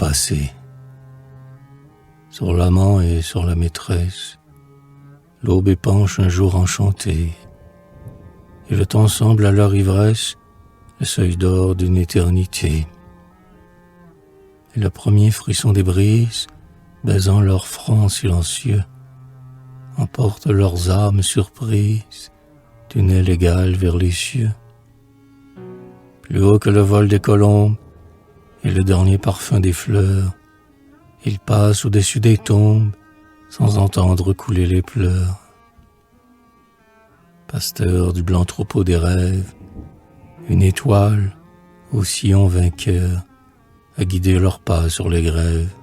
passé. Sur l'amant et sur la maîtresse, l'aube épanche un jour enchanté, et le temps semble à leur ivresse le seuil d'or d'une éternité. Et le premier frisson des brises, baisant leurs fronts silencieux, emporte leurs âmes surprises d'une aile égale vers les cieux. Plus haut que le vol des colombes et le dernier parfum des fleurs, ils passent au-dessus des tombes sans entendre couler les pleurs. Pasteur du blanc troupeau des rêves, une étoile, au sillon vainqueur, a guidé leurs pas sur les grèves.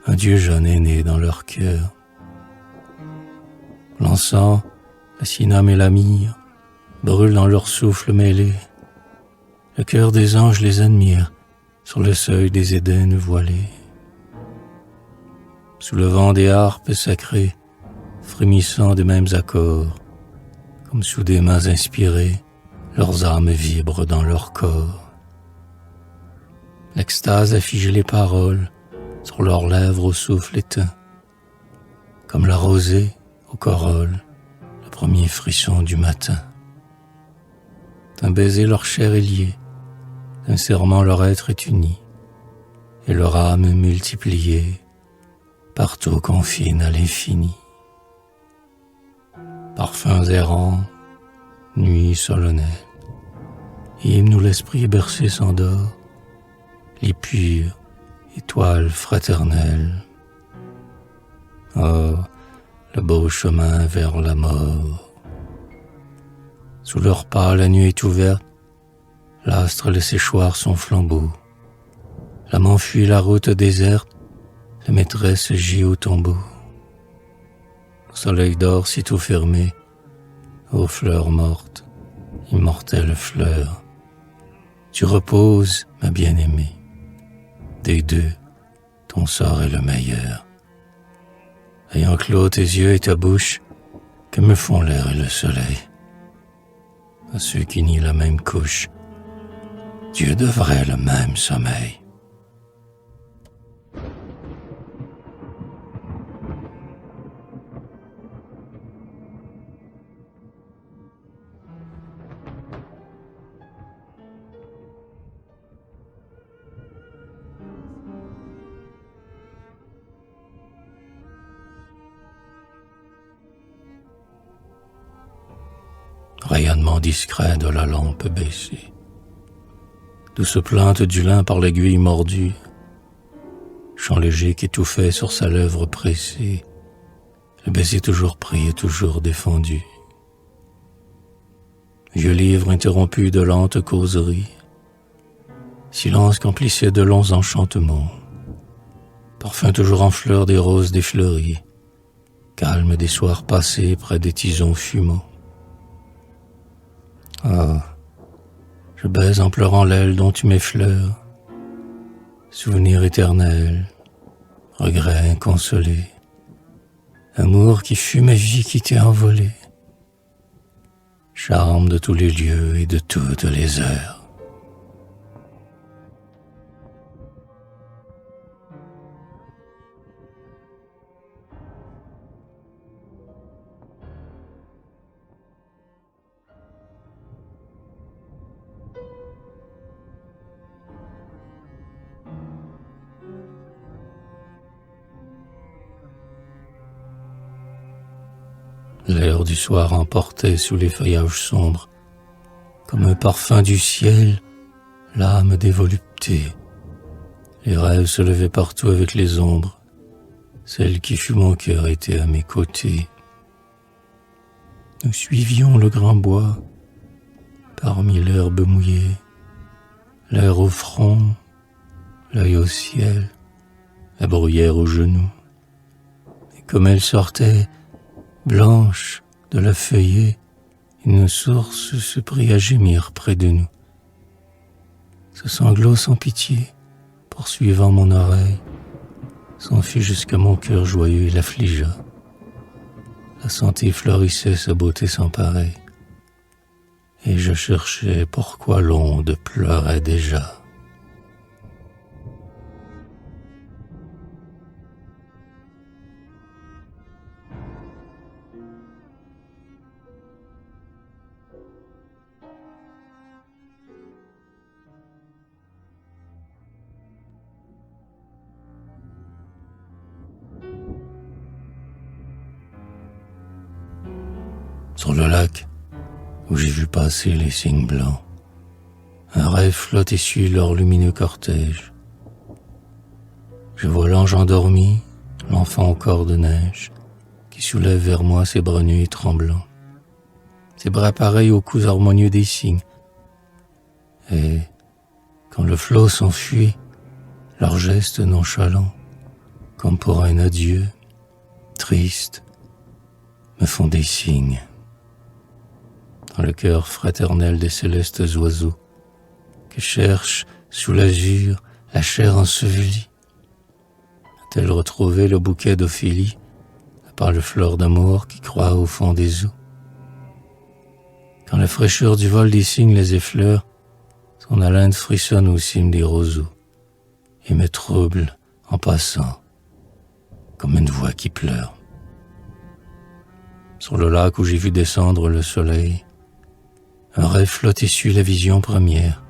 Un Dieu jeune est né dans leur cœur. L'encens, la cyname et la myrrhe brûlent dans leur souffle mêlé. Le cœur des anges les admire sur le seuil des Édens voilés. Sous le vent des harpes sacrées, frémissant des mêmes accords, comme sous des mains inspirées, leurs âmes vibrent dans leur corps. L'extase a figé les paroles sur leurs lèvres au souffle éteint, comme la rosée aux corolles, le premier frisson du matin. D'un baiser leur chair est liée, d'un serment leur être est uni, et leur âme multipliée, partout confine à l'infini. Parfums errants, nuit solennelle, hymne où l'esprit bercé s'endort, lit pur, étoile fraternelle. Oh, le beau chemin vers la mort. Sous leurs pas la nuit est ouverte, l'astre le séchoir son flambeau. L'amant fuit la route déserte, la maîtresse gît au tombeau. Le soleil dort sitôt fermé, ô fleurs mortes, immortelle fleur. Tu reposes, ma bien-aimée. Des deux, ton sort est le meilleur. Ayant clos tes yeux et ta bouche, que me font l'air et le soleil? À ceux qui nient la même couche, Dieu devrait le même sommeil. Rayonnement discret de la lampe baissée, douce plainte du lin par l'aiguille mordue, chant léger qu'étouffait sur sa lèvre pressée, le baiser toujours pris et toujours défendu. Vieux livre interrompu de lentes causeries, silence qu'emplissait de longs enchantements, parfum toujours en fleurs des roses défleuries, calme des soirs passés près des tisons fumants. Ah, je baise en pleurant l'aile dont tu m'effleures, souvenir éternel, regret inconsolé, amour qui fut ma vie qui t'est envolé, charme de tous les lieux et de toutes les heures. L'air du soir emportait sous les feuillages sombres, comme un parfum du ciel, l'âme des voluptés. Les rêves se levaient partout avec les ombres, celle qui fut mon cœur était à mes côtés. Nous suivions le grand bois, parmi l'herbe mouillée, l'air au front, l'œil au ciel, la bruyère aux genoux. Et comme elle sortait, blanche de la feuillée, une source se prit à gémir près de nous. Ce sanglot sans pitié, poursuivant mon oreille, s'enfuit jusqu'à mon cœur joyeux et l'affligea. La santé florissait sa beauté sans pareille, et je cherchais pourquoi l'onde pleurait déjà. Sur le lac, où j'ai vu passer les cygnes blancs, un rêve flotte et suit leur lumineux cortège. Je vois l'ange endormi, l'enfant au corps de neige, qui soulève vers moi ses bras nus et tremblants, ses bras pareils aux coups harmonieux des cygnes. Et quand le flot s'enfuit, leurs gestes nonchalants, comme pour un adieu, triste, me font des signes. Dans le cœur fraternel des célestes oiseaux, que cherche sous l'azur la chair ensevelie. A-t-elle retrouvé le bouquet d'Ophélie, à part le fleur d'amour qui croît au fond des eaux? Quand la fraîcheur du vol des cygnes les effleure, son haleine frissonne aux cimes des roseaux et me trouble en passant, comme une voix qui pleure. Sur le lac où j'ai vu descendre le soleil, un rêve flotte et suit la vision première.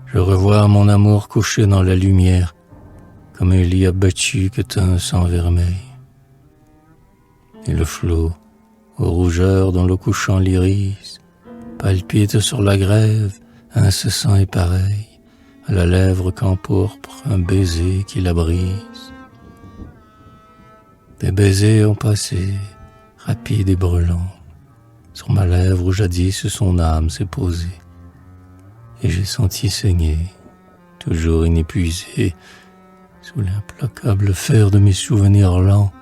Je revois mon amour couché dans la lumière, comme un lit abattu que teint un sang vermeil. Et le flot, aux rougeurs dont le couchant l'iris, palpite sur la grève, incessant et pareil, à la lèvre qu'empourpre un baiser qui la brise. Des baisers ont passé, rapides et brûlants, sur ma lèvre où jadis son âme s'est posée, et j'ai senti saigner, toujours inépuisé, sous l'implacable fer de mes souvenirs lents,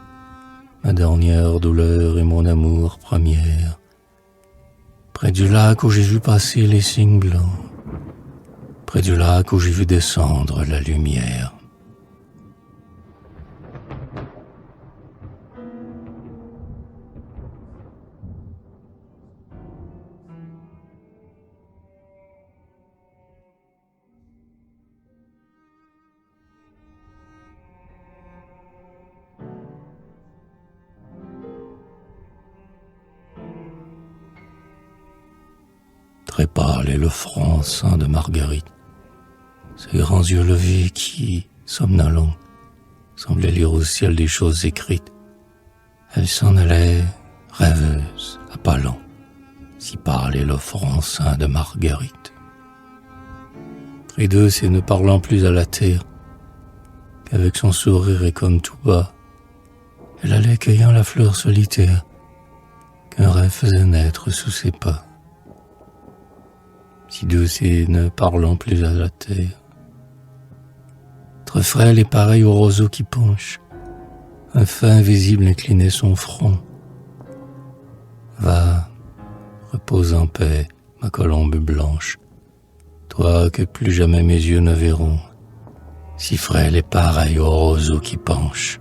ma dernière douleur et mon amour première, près du lac où j'ai vu passer les cygnes blancs, près du lac où j'ai vu descendre la lumière. Très pâle est le front ceint de Marguerite, ses grands yeux levés qui, somnolents, semblaient lire au ciel des choses écrites. Elle s'en allait, rêveuse, à pas lents, si pâle est le front ceint de Marguerite. Très douce et ne parlant plus à la terre, qu'avec son sourire et comme tout bas, elle allait cueillant la fleur solitaire qu'un rêve faisait naître sous ses pas. Si douce et ne parlant plus à la terre, très frêle et pareil au roseau qui penche, un fin invisible inclinait son front. Va, repose en paix, ma colombe blanche, toi que plus jamais mes yeux ne verront, si frêle et pareil au roseau qui penche.